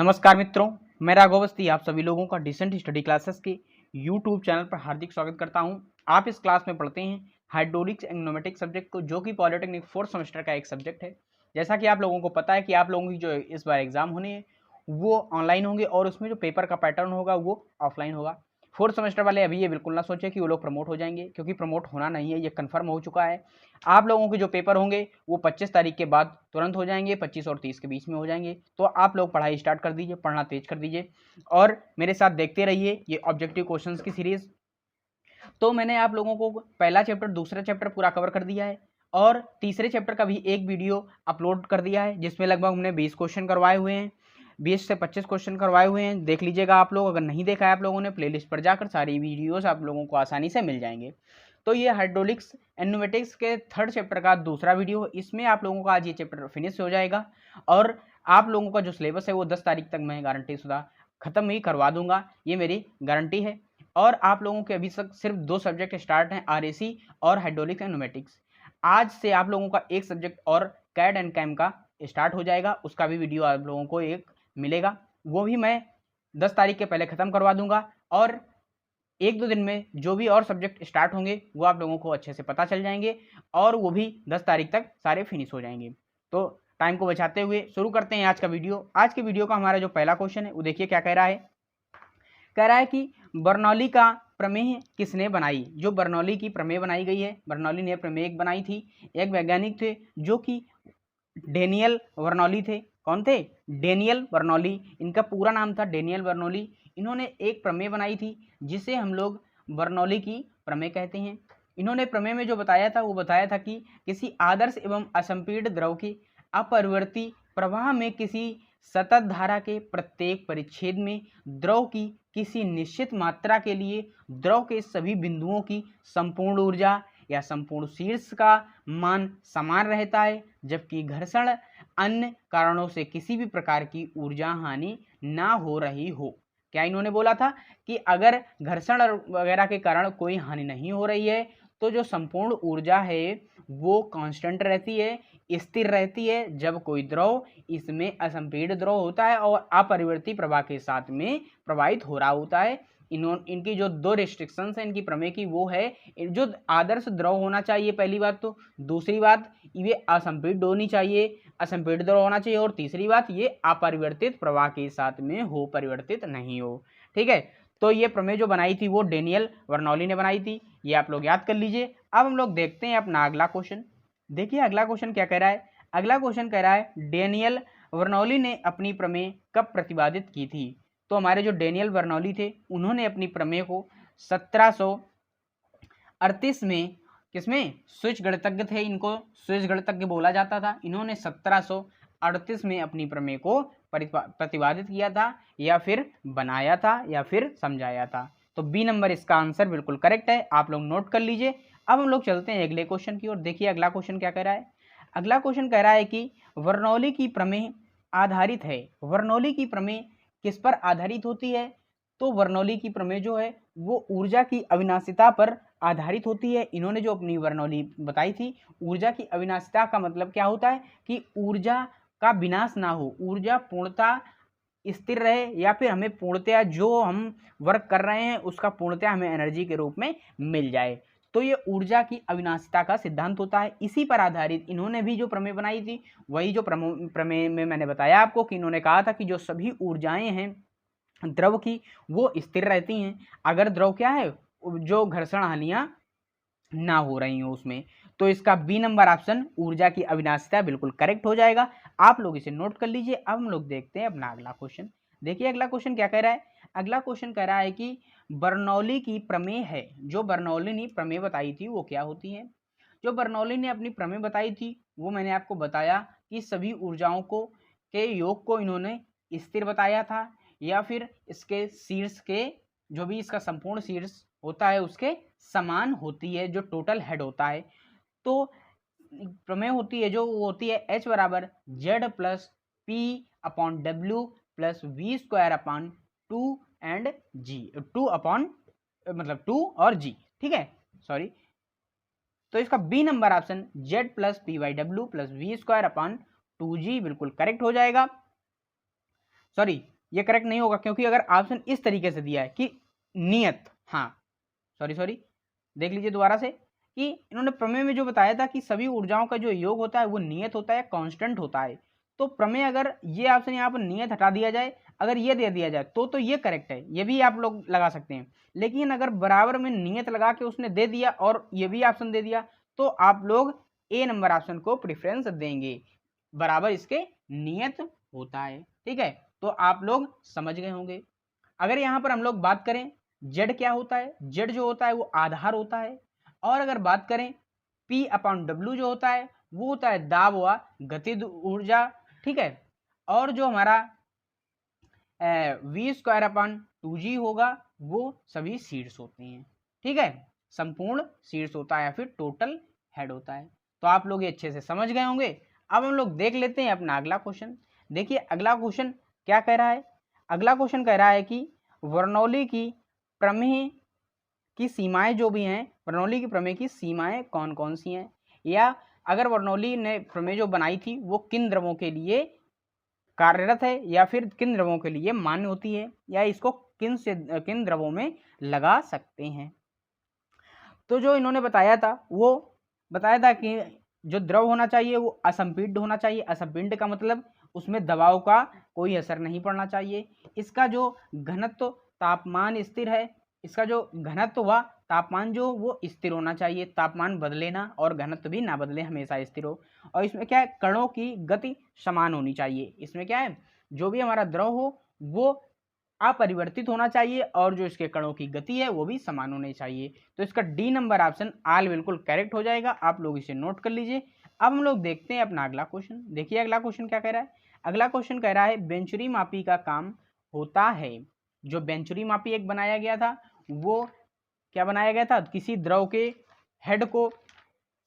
नमस्कार मित्रों, मैं राघव अवस्थी आप सभी लोगों का डिसेंट स्टडी क्लासेस के यूट्यूब चैनल पर हार्दिक स्वागत करता हूं। आप इस क्लास में पढ़ते हैं हाइड्रोलिक्स एंड न्यूमेटिक्स सब्जेक्ट को, जो कि पॉलिटेक्निक फोर्थ सेमेस्टर का एक सब्जेक्ट है। जैसा कि आप लोगों को पता है कि आप लोगों की जो इस बार एग्जाम होने हैं वो ऑनलाइन होंगे और उसमें जो पेपर का पैटर्न होगा वो ऑफलाइन होगा। फोर्थ सेमेस्टर वाले अभी ये बिल्कुल ना सोचें कि वो लोग प्रमोट हो जाएंगे, क्योंकि प्रमोट होना नहीं है, ये कंफर्म हो चुका है। आप लोगों के जो पेपर होंगे वो 25 तारीख के बाद तुरंत हो जाएंगे, 25 और 30 के बीच में हो जाएंगे। तो आप लोग पढ़ाई स्टार्ट कर दीजिए, पढ़ना तेज कर दीजिए और मेरे साथ देखते रहिए ये ऑब्जेक्टिव क्वेश्चंस की सीरीज। तो मैंने आप लोगों को पहला चैप्टर दूसरा चैप्टर पूरा कवर कर दिया है और तीसरे चैप्टर का भी एक वीडियो अपलोड कर दिया है, जिसमें लगभग हमने 20 क्वेश्चन करवाए हुए हैं, 20 से 25 क्वेश्चन करवाए हुए हैं। देख लीजिएगा आप लोग, अगर नहीं देखा है आप लोगों ने प्लेलिस्ट पर जाकर सारी वीडियोस आप लोगों को आसानी से मिल जाएंगे। तो ये हाइड्रोलिक्स एंड न्यूमेटिक्स के थर्ड चैप्टर का दूसरा वीडियो, इसमें आप लोगों का आज ये चैप्टर फिनिश हो जाएगा और आप लोगों का जो सिलेबस है वो 10 तारीख तक मैं गारंटी शुदा खत्म ही करवा दूंगा, ये मेरी गारंटी है। और आप लोगों के अभी तक सिर्फ 2 सब्जेक्ट स्टार्ट हैं, आरएसी और हाइड्रोलिक्स एंड न्यूमेटिक्स। आज से आप लोगों का एक सब्जेक्ट और कैड एंड कैम का स्टार्ट हो जाएगा, उसका भी वीडियो आप लोगों को एक मिलेगा, वो भी मैं 10 तारीख के पहले ख़त्म करवा दूंगा। और 1-2 दिन में जो भी और सब्जेक्ट स्टार्ट होंगे वो आप लोगों को अच्छे से पता चल जाएंगे और वो भी 10 तारीख तक सारे फिनिश हो जाएंगे। तो टाइम को बचाते हुए शुरू करते हैं आज का वीडियो। आज के वीडियो का हमारा जो पहला क्वेश्चन है वो देखिए क्या कह रहा है। कह रहा है कि बर्नौली का प्रमेय किसने बनाई। जो बर्नौली की प्रमेय बनाई गई है, बर्नौली ने प्रमेय बनाई थी, एक वैज्ञानिक थे जो कि डेनियल बर्नौली थे। कौन थे? डेनियल बर्नौली, इनका पूरा नाम था डेनियल बर्नौली। इन्होंने एक प्रमेय बनाई थी जिसे हम लोग बर्नौली की प्रमेय कहते हैं। इन्होंने प्रमेय में जो बताया था वो बताया था कि किसी आदर्श एवं असंपीड्य द्रव के अपरिवर्ती प्रवाह में किसी सतत धारा के प्रत्येक परिच्छेद में द्रव की किसी निश्चित मात्रा के लिए द्रव के सभी बिंदुओं की संपूर्ण ऊर्जा या संपूर्ण शीर्ष का मान समान रहता है, जबकि घर्षण अन्य कारणों से किसी भी प्रकार की ऊर्जा हानि ना हो रही हो। क्या इन्होंने बोला था कि अगर घर्षण वगैरह के कारण कोई हानि नहीं हो रही है तो जो संपूर्ण ऊर्जा है वो कांस्टेंट रहती है, स्थिर रहती है, जब कोई द्रव इसमें असंपीड्य द्रव होता है और अपरिवर्ती प्रवाह के साथ में प्रवाहित हो रहा होता है। इनकी जो 2 रिस्ट्रिक्शंस है इनकी प्रमेय की, वो है जो आदर्श द्रव होना चाहिए पहली बात, तो दूसरी बात ये असंपीड्य होनी चाहिए, असंपीड्य द्रव होना चाहिए, और तीसरी बात ये अपरिवर्तित प्रवाह के साथ में हो, परिवर्तित नहीं हो। ठीक है, तो ये प्रमेय जो बनाई थी वो डेनियल बर्नौली ने बनाई थी, ये आप लोग याद कर लीजिए। अब हम लोग देखते हैं अपना अगला क्वेश्चन। देखिए अगला क्वेश्चन क्या कह रहा है। अगला क्वेश्चन कह रहा है डेनियल बर्नौली ने अपनी प्रमेय कब प्रतिपादित की थी। तो हमारे जो डेनियल बर्नौली थे उन्होंने अपनी प्रमेय को 1738 में, किसमें? स्विस गणितज्ञ थे, इनको स्विस गणितज्ञ बोला जाता था। इन्होंने 1738 में अपनी प्रमेय को प्रतिपादित किया था या फिर बनाया था या फिर समझाया था। तो बी नंबर इसका आंसर बिल्कुल करेक्ट है, आप लोग नोट कर लीजिए। अब हम लोग चलते हैं अगले क्वेश्चन की ओर। देखिए अगला क्वेश्चन क्या कह रहा है। अगला क्वेश्चन कह रहा है कि बर्नौली की प्रमेय आधारित है। बर्नौली की प्रमेय किस पर आधारित होती है? तो बर्नौली की प्रमेय जो है वो ऊर्जा की अविनाशिता पर आधारित होती है। इन्होंने जो अपनी बर्नौली बताई थी, ऊर्जा की अविनाशिता का मतलब क्या होता है कि ऊर्जा का विनाश ना हो, ऊर्जा पूर्णतः स्थिर रहे, या फिर हमें पूर्णतया जो हम वर्क कर रहे हैं उसका पूर्णतया हमें एनर्जी के रूप में मिल जाए। तो ये ऊर्जा की अविनाशिता का सिद्धांत होता है। इसी पर आधारित इन्होंने भी जो प्रमेय बनाई थी, वही जो प्रमेय में मैंने बताया आपको कि इन्होंने कहा था कि जो सभी ऊर्जाएं हैं द्रव की वो स्थिर रहती हैं अगर द्रव क्या है, जो घर्षण हानियां ना हो रही हो उसमें। तो इसका बी नंबर ऑप्शन ऊर्जा की अविनाशिता बिल्कुल करेक्ट हो जाएगा, आप लोग इसे नोट कर लीजिए। अब हम लोग देखते हैं अपना अगला क्वेश्चन। देखिए अगला क्वेश्चन क्या कह रहा है। अगला क्वेश्चन कह रहा है कि बर्नौली की प्रमेय है, जो बर्नौली ने प्रमेय बताई थी वो क्या होती है। जो बर्नौली ने अपनी प्रमेय बताई थी वो मैंने आपको बताया कि सभी ऊर्जाओं को के योग को इन्होंने स्थिर बताया था, या फिर इसके शीर्ष के जो भी इसका संपूर्ण शीर्ष होता है उसके समान होती है, जो टोटल हेड होता है। तो प्रमेय होती है जो वो होती है H बराबर Z plus P upon W plus V square upon 2 and G, 2 अपॉन मतलब 2 और जी। ठीक है, सॉरी, तो इसका B number option Z plus P by W plus V square upon 2G बिल्कुल करेक्ट हो जाएगा। सॉरी, ये करेक्ट नहीं होगा, क्योंकि अगर ऑप्शन इस तरीके से दिया है कि नियत, हाँ सॉरी देख लीजिए दोबारा से, कि इन्होंने प्रमेय में जो बताया था कि सभी ऊर्जाओं का जो योग होता है वो नियत होता है, कांस्टेंट होता है। तो प्रमेय, अगर ये ऑप्शन यहाँ पर नियत हटा दिया जाए, अगर ये दे दिया जाए तो ये करेक्ट है, ये भी आप लोग लगा सकते हैं। लेकिन अगर बराबर में नियत लगा के उसने दे दिया और ये भी ऑप्शन दे दिया, तो आप लोग ए नंबर ऑप्शन को प्रेफरेंस देंगे, बराबर इसके नियत होता है। ठीक है, तो आप लोग समझ गए होंगे। अगर यहाँ पर हम लोग बात करें जेड क्या होता है, जेड जो होता है वो आधार होता है। और अगर बात करें P अपॉन डब्ल्यू जो होता है वो होता है दाब व गतिज ऊर्जा। ठीक है, और जो हमारा V स्क्वायर अपॉन 2G होगा वो सभी शीर्ष होते हैं। ठीक है, संपूर्ण शीर्ष होता है या फिर टोटल हेड होता है। तो आप लोग ये अच्छे से समझ गए होंगे। अब हम लोग देख लेते हैं अपना अगला क्वेश्चन। देखिए अगला क्वेश्चन क्या कह रहा है। अगला क्वेश्चन कह रहा है कि बर्नौली की प्रमेय की सीमाएं जो भी हैं, बर्नौली की प्रमेय की सीमाएं कौन कौन सी हैं, या अगर बर्नौली ने प्रमेय जो बनाई थी वो किन द्रवों के लिए कार्यरत है या फिर किन द्रवों के लिए मान्य होती है, या इसको किन द्रवों में लगा सकते हैं। तो जो इन्होंने बताया था वो बताया था कि जो द्रव होना चाहिए वो असंपीड्य होना चाहिए। असंपीड्य का मतलब उसमें दबाव का कोई असर नहीं पड़ना चाहिए। इसका जो घनत्व तापमान स्थिर है, इसका जो घनत्व व तापमान जो वो स्थिर होना चाहिए, तापमान बदले ना और घनत्व भी ना बदले, हमेशा स्थिर हो। और इसमें क्या है, कणों की गति समान होनी चाहिए। इसमें क्या है, जो भी हमारा द्रव हो वो अपरिवर्तित होना चाहिए और जो इसके कणों की गति है वो भी समान होनी चाहिए। तो इसका डी नंबर ऑप्शन आल बिल्कुल करेक्ट हो जाएगा, आप लोग इसे नोट कर लीजिए। अब हम लोग देखते हैं अपना अगला क्वेश्चन। देखिए अगला क्वेश्चन क्या कह रहा है। अगला क्वेश्चन कह रहा है बेंचुरी मापी का काम होता है। जो बेंचुरी मापी एक बनाया गया था वो क्या बनाया गया था, किसी द्रव के हेड को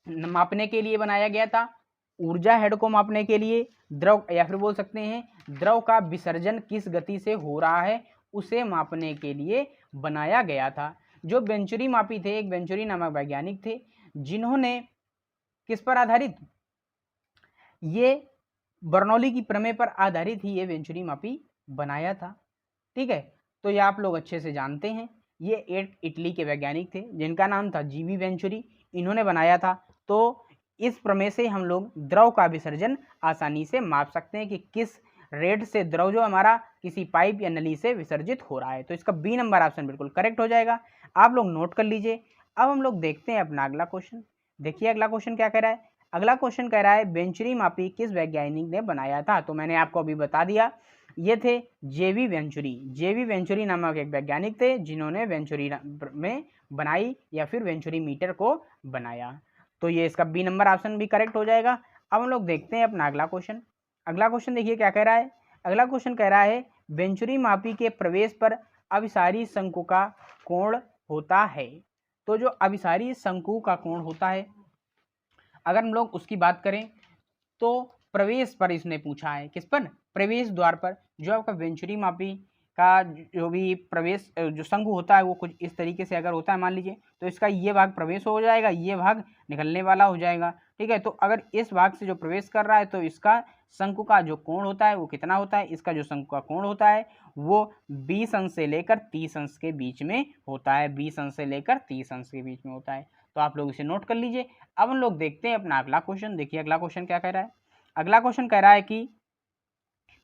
मापने के लिए बनाया गया था, ऊर्जा हेड को मापने के लिए, द्रव या फिर बोल सकते हैं द्रव का विसर्जन किस गति से हो रहा है उसे मापने के लिए बनाया गया था। जो बेंचुरी मापी थे, एक बेंचुरी नामक वैज्ञानिक थे जिन्होंने किस पर आधारित, ये बर्नौली की प्रमेय पर आधारित ही ये बेंचुरी मापी बनाया था। ठीक है, तो ये आप लोग अच्छे से जानते हैं। ये एक इटली के वैज्ञानिक थे जिनका नाम था जीवी वेंचुरी, इन्होंने बनाया था। तो इस प्रमेय से हम लोग द्रव का विसर्जन आसानी से माप सकते हैं कि किस रेट से द्रव जो हमारा किसी पाइप या नली से विसर्जित हो रहा है। तो इसका बी नंबर ऑप्शन बिल्कुल करेक्ट हो जाएगा, आप लोग नोट कर लीजिए। अब हम लोग देखते हैं अपना अगला क्वेश्चन। देखिए अगला क्वेश्चन क्या कह रहा है। अगला क्वेश्चन कह रहा है बेंचुरी मापी किस वैज्ञानिक ने बनाया था। तो मैंने आपको अभी बता दिया, ये थे जेवी वेंचुरी। जेवी वेंचुरी नामक एक वैज्ञानिक थे जिन्होंने वेंचुरी में बनाई या फिर वेंचुरी मीटर को बनाया। तो ये इसका बी नंबर ऑप्शन भी करेक्ट हो जाएगा। अब हम लोग देखते हैं अपना अगला क्वेश्चन। अगला क्वेश्चन देखिए क्या कह रहा है। अगला क्वेश्चन कह रहा है वेंचुरी मापी के प्रवेश पर अभिसारी शंकु का कोण होता है। तो जो अभिसारी शंकु का कोण होता है, अगर हम लोग उसकी बात करें तो प्रवेश पर इसने पूछा है, किस पर, प्रवेश द्वार पर। जो आपका वेंचुरी मापी का जो भी प्रवेश जो शंकु होता है वो कुछ इस तरीके से अगर होता है मान लीजिए, तो इसका ये भाग प्रवेश हो जाएगा, ये भाग निकलने वाला हो जाएगा। ठीक है, तो अगर इस भाग से जो प्रवेश कर रहा है तो इसका शंकु का जो कोण होता है वो कितना होता है, इसका जो शंकु का कोण होता है वो 20 अंश से लेकर 30 अंश के बीच में होता है, 20 अंश से लेकर 30 अंश के बीच में होता है। तो आप लोग इसे नोट कर लीजिए। अब हम लोग देखते हैं अपना अगला क्वेश्चन। देखिए अगला क्वेश्चन क्या कह रहा है। अगला क्वेश्चन कह रहा है कि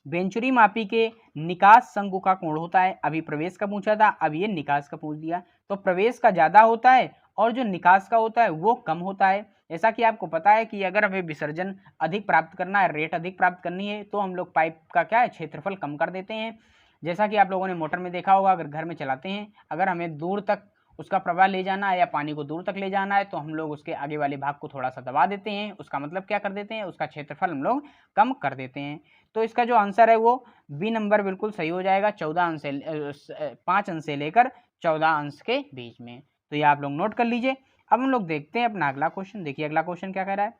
वेंचुरी मापी के निकास शंकु का कोण होता है। अभी प्रवेश का पूछा था, अब ये निकास का पूछ दिया। तो प्रवेश का ज्यादा होता है और जो निकास का होता है वो कम होता है। जैसा कि आपको पता है कि अगर हमें विसर्जन अधिक प्राप्त करना है, रेट अधिक प्राप्त करनी है, तो हम लोग पाइप का क्या है, क्षेत्रफल कम कर देते हैं। जैसा कि आप लोगों ने मोटर में देखा होगा, अगर घर में चलाते हैं, अगर हमें दूर तक उसका प्रवाह ले जाना है या पानी को दूर तक ले जाना है तो हम लोग उसके आगे वाले भाग को थोड़ा सा दबा देते हैं। उसका मतलब क्या कर देते हैं, उसका क्षेत्रफल हम लोग कम कर देते हैं। तो इसका जो आंसर है वो बी नंबर बिल्कुल सही हो जाएगा, 14 अंश से 5 अंश से लेकर 14 अंश के बीच में। तो ये आप लोग नोट कर लीजिए। अब हम लोग देखते हैं अपना अगला क्वेश्चन। देखिए अगला क्वेश्चन क्या कह रहा है।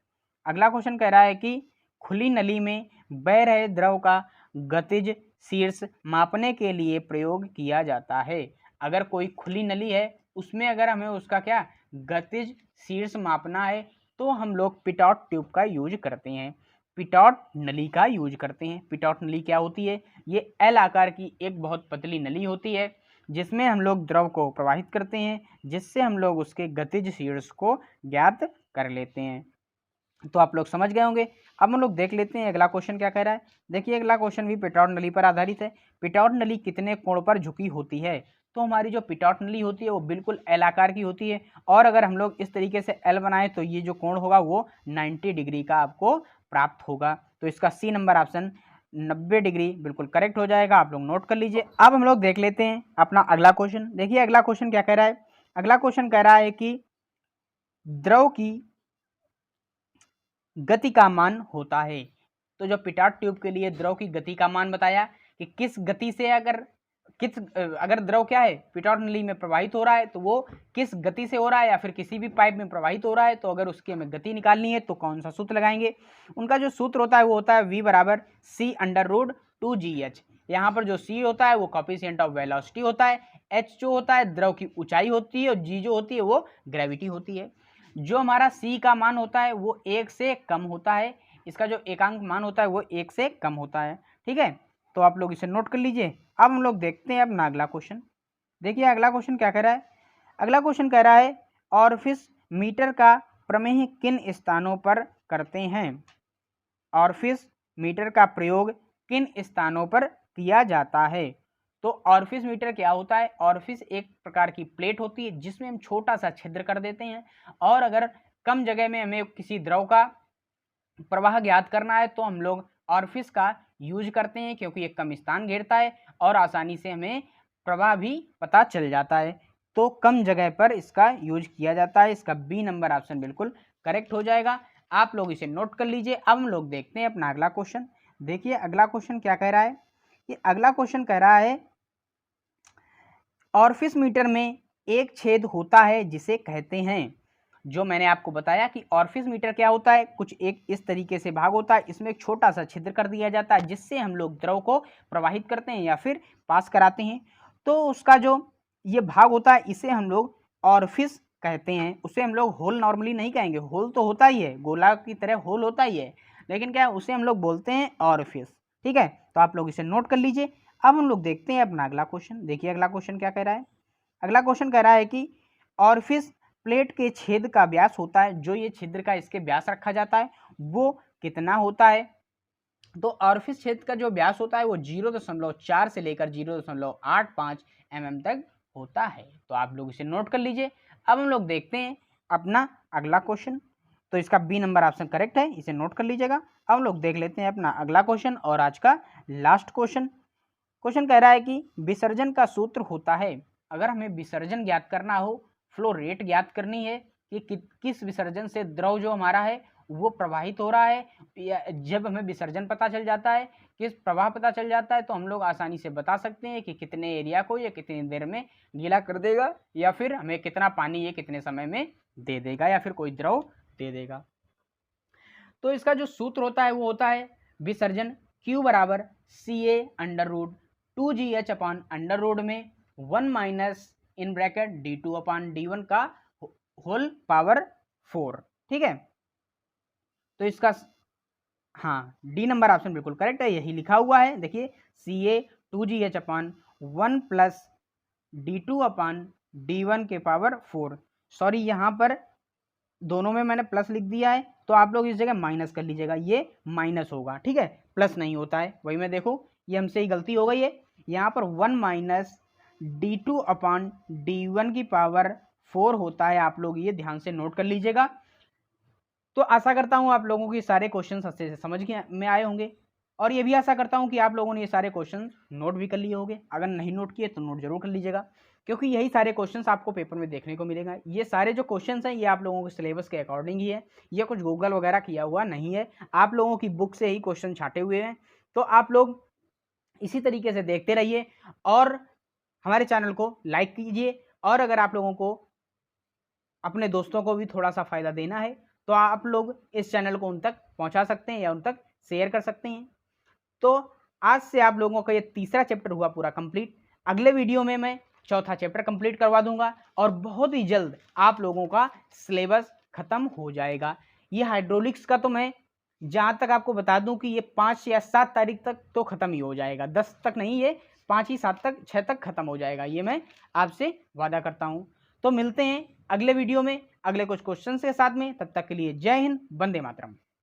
अगला क्वेश्चन कह रहा है कि खुली नली में बह रहे द्रव का गतिज शीर्ष मापने के लिए प्रयोग किया जाता है। अगर कोई खुली नली है उसमें अगर हमें उसका क्या गतिज शीर्ष मापना है तो हम लोग पिटॉट ट्यूब का यूज करते हैं। पिटॉट नली का यूज करते हैं। पिटॉट नली क्या होती है? ये एल आकार की एक बहुत पतली नली होती है जिसमें हम लोग द्रव को प्रवाहित करते हैं, जिससे हम लोग उसके गतिज शीर्ष को ज्ञात कर लेते हैं। तो आप लोग समझ गए होंगे। अब हम लोग देख लेते हैं अगला क्वेश्चन क्या कह रहा है। देखिए अगला क्वेश्चन भी पिटॉट नली पर आधारित है। पिटॉट नली कितने कोण पर झुकी होती है? तो हमारी जो पिटॉट नली होती है वो बिल्कुल एल आकार की होती है, और अगर हम लोग इस तरीके से एल बनाएं तो ये जो कोण होगा वो 90 डिग्री का आपको प्राप्त होगा। तो इसका सी नंबर ऑप्शन 90 डिग्री बिल्कुल करेक्ट हो जाएगा। आप लोग नोट कर लीजिए। अब हम लोग देख लेते हैं अपना अगला क्वेश्चन। देखिए अगला क्वेश्चन क्या कह रहा है। अगला क्वेश्चन कह रहा है कि द्रव की गति का मान होता है। तो जो पिटॉट ट्यूब के लिए द्रव की गति का मान बताया कि किस गति से अगर द्रव क्या है पिटॉट नली में प्रवाहित हो रहा है तो वो किस गति से हो रहा है, या फिर किसी भी पाइप में प्रवाहित हो रहा है, तो अगर उसकी हमें गति निकालनी है तो कौन सा सूत्र लगाएंगे। उनका जो सूत्र होता है वो होता है v बराबर c/√2gh। यहाँ पर जो c होता है वो कोफिशिएंट ऑफ वेलोसिटी होता है, h जो होता है द्रव की ऊंचाई होती है, और g जो होती है वो ग्रेविटी होती है। जो हमारा c का मान होता है वो 1 से कम होता है, इसका जो एकांक मान होता है वो 1 से कम होता है। ठीक है, तो आप लोग इसे नोट कर लीजिए। अब हम लोग देखते हैं अपना अगला क्वेश्चन। देखिए अगला क्वेश्चन क्या कह रहा है। अगला क्वेश्चन कह रहा है ऑरिफिस मीटर का प्रमेय किन स्थानों पर करते हैं? ऑरिफिस मीटर का प्रयोग किन स्थानों पर किया जाता है? तो ऑरिफिस मीटर क्या होता है? ऑरिफिस एक प्रकार की प्लेट होती है जिसमें हम छोटा सा छिद्र कर देते हैं, और अगर कम जगह में हमें किसी द्रव का प्रवाह ज्ञात करना है तो हम लोग ऑरिफिस का यूज करते हैं, क्योंकि ये कम स्थान घेरता है और आसानी से हमें प्रवाह भी पता चल जाता है। तो कम जगह पर इसका यूज किया जाता है। इसका बी नंबर ऑप्शन बिल्कुल करेक्ट हो जाएगा। आप लोग इसे नोट कर लीजिए। अब हम लोग देखते हैं अपना अगला क्वेश्चन। देखिए अगला क्वेश्चन क्या कह रहा है। कि अगला क्वेश्चन कह रहा है ऑरिफिस मीटर में एक छेद होता है जिसे कहते हैं। जो मैंने आपको बताया कि ऑरिफिस मीटर क्या होता है, कुछ एक इस तरीके से भाग होता है, इसमें एक छोटा सा छिद्र कर दिया जाता है जिससे हम लोग द्रव को प्रवाहित करते हैं या फिर पास कराते हैं। तो उसका जो ये भाग होता है इसे हम लोग ऑरिफिस कहते हैं। उसे हम लोग होल नॉर्मली नहीं कहेंगे, होल तो होता ही है, गोला की तरह होल होता ही है, लेकिन क्या है उसे हम लोग बोलते हैं ऑरिफिस। ठीक है, तो आप लोग इसे नोट कर लीजिए। अब हम लोग देखते हैं अपना अगला क्वेश्चन। देखिए अगला क्वेश्चन क्या कह रहा है। अगला क्वेश्चन कह रहा है कि ऑरिफिस प्लेट के छेद का व्यास होता है, जो ये छिद्र का इसके व्यास रखा जाता है वो कितना होता है? तो ऑरिफिस छेद का जो व्यास होता है वो 0.4 से लेकर 0.85 mm तक होता है। तो आप लोग इसे नोट कर लीजिए। अब हम लोग देखते हैं अपना अगला क्वेश्चन। तो इसका बी नंबर ऑप्शन करेक्ट है, इसे नोट कर लीजिएगा। अब हम लोग देख लेते हैं अपना अगला क्वेश्चन और आज का लास्ट क्वेश्चन। क्वेश्चन कह रहा है कि विसर्जन का सूत्र होता है। अगर हमें विसर्जन ज्ञात करना हो, फ्लो रेट ज्ञात करनी है कि किस विसर्जन से द्रव जो हमारा है वो प्रवाहित हो रहा है, या जब हमें विसर्जन पता चल जाता है, किस प्रवाह पता चल जाता है, तो हम लोग आसानी से बता सकते हैं कि कितने एरिया को ये कितनी देर में गीला कर देगा, या फिर हमें कितना पानी ये कितने समय में दे देगा, या फिर कोई द्रव दे देगा। तो इसका जो सूत्र होता है वो होता है विसर्जन Q बराबर CA√2GH अपॉन अंडर रूट में 1 minus in bracket D2 upon D1 का होल पावर 4। ठीक है, तो इसका हाँ डी नंबर ऑप्शन बिल्कुल करेक्ट है, यही लिखा हुआ है। देखिए CA2GH upon 1 plus D2 upon D1 के पावर 4। सॉरी यहाँ पर दोनों में मैंने प्लस लिख दिया है, तो आप लोग इस जगह माइनस कर लीजिएगा, ये माइनस होगा। ठीक है, प्लस नहीं होता है, वही मैं देखो ये हमसे ही गलती हो गई है। यहाँ पर 1 माइनस D2 अपॉन D1 की पावर 4 होता है। आप लोग ये ध्यान से नोट कर लीजिएगा। तो आशा करता हूँ आप लोगों के सारे क्वेश्चन अच्छे से समझ में आए होंगे, और ये भी आशा करता हूँ कि आप लोगों ने ये सारे क्वेश्चन नोट भी कर लिए होंगे। अगर नहीं नोट किए तो नोट जरूर कर लीजिएगा, क्योंकि यही सारे क्वेश्चंस आपको पेपर में देखने को मिलेगा। ये सारे जो क्वेश्चंस हैं ये आप लोगों के सिलेबस के अकॉर्डिंग ही है, ये कुछ गूगल वगैरह किया हुआ नहीं है, आप लोगों की बुक से ही क्वेश्चन छाटे हुए हैं। तो आप लोग इसी तरीके से देखते रहिए और हमारे चैनल को लाइक कीजिए, और अगर आप लोगों को अपने दोस्तों को भी थोड़ा सा फ़ायदा देना है तो आप लोग इस चैनल को उन तक पहुंचा सकते हैं या उन तक शेयर कर सकते हैं। तो आज से आप लोगों का ये तीसरा चैप्टर हुआ पूरा कंप्लीट। अगले वीडियो में मैं चौथा चैप्टर कंप्लीट करवा दूंगा, और बहुत ही जल्द आप लोगों का सिलेबस खत्म हो जाएगा। ये हाइड्रोलिक्स का तो मैं जहाँ तक आपको बता दूं कि ये 5 या 7 तारीख तक तो ख़त्म ही हो जाएगा, 10 तक नहीं, ये 5 ही 7 तक 6 तक ख़त्म हो जाएगा, ये मैं आपसे वादा करता हूँ। तो मिलते हैं अगले वीडियो में अगले कुछ क्वेश्चन के साथ में, तब तक के लिए जय हिंद, वंदे मातरम।